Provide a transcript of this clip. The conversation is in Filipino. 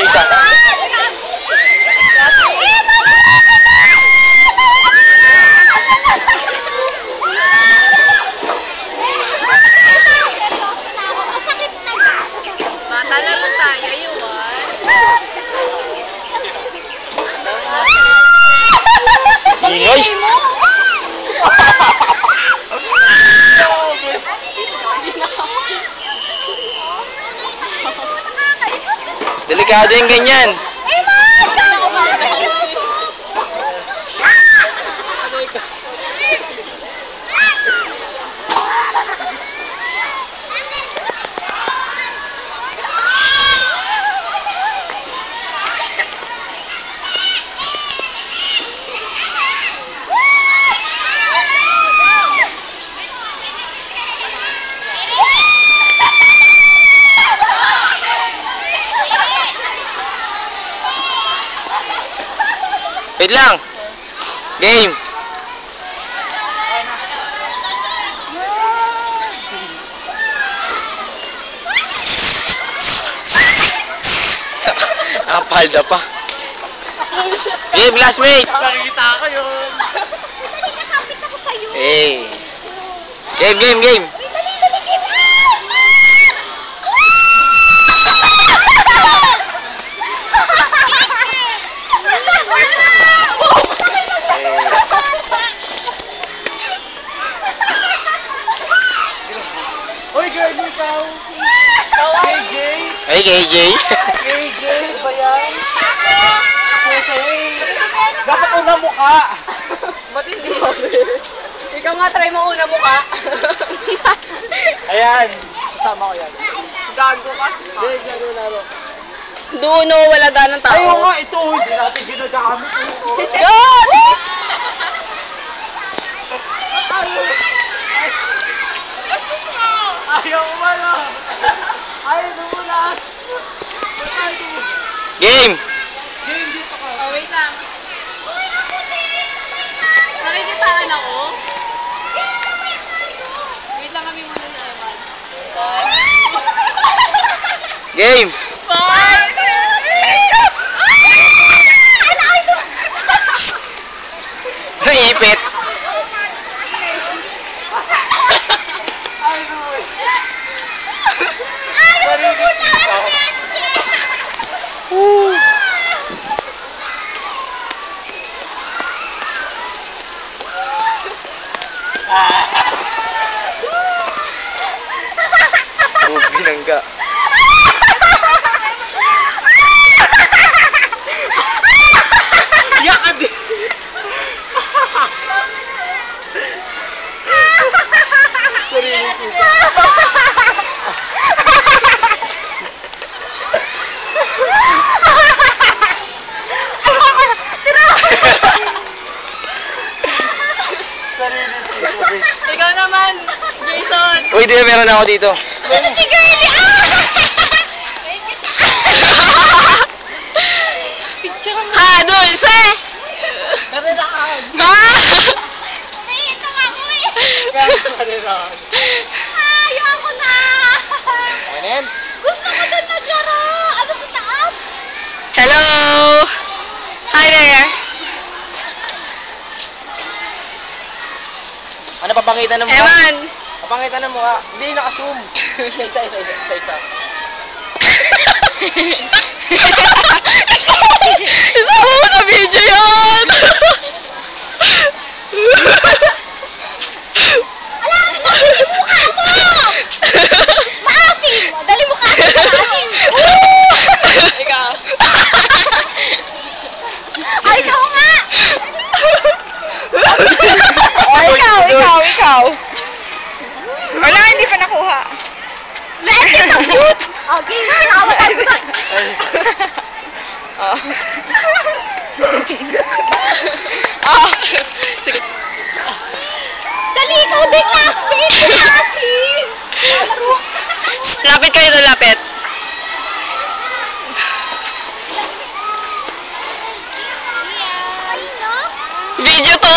isa. Matala lang tayo, iwan. Ingay! Delikado yung ganyan. Wait lang. Game. Palda pa. Game, last mate. Nakikita ko yun. Nakakapit ako sa'yo. Hey. Game. Hoy, girl, ikaw. KJ. Ay, KJ. KJ ba yan? Dapat una mukha. Ba't hindi? Ikaw nga, try mo una mukha. Ayan. Sasama ko yan. Gago ka. Hindi, laro. Duno, wala ganang tao. Ayaw nga, ito. Hindi natin ginagamit. God! Ayaw mo na. Ayaw mo na. Game. Game dito ka. Oh, wait lang. Nakikitaan ako. Wait lang kami muna ni Eman. Game. Five! Naipit. Binangga. Yak ka din. Ikaw naman, Jason. Uy, di meron ako dito. Ano si Girlie? Picture mo. Ha, Dulce! Nariraan. Ha? Naiinom ako eh. Nariraan. Ayaw ako na. Ano yan? Gusto ko doon maglaro. Ano sa taas? Hello! Hi there! Ano papangitan ng mukha? Eman! Papangitan ng mukha. Hindi, naka-zoom. Isa. Isama mo sa video yun! Maasim. Dali mo kasi maasim. Ikaw. Ay, ikaw nga. Ikaw. Wala, hindi pa nakuha. Let's get the boot. Okay, sinawatan ko to. Sige. Dali, ikaw din last mate. Maasim. Lapit kayo doon, lapit. Ay, no? Video to.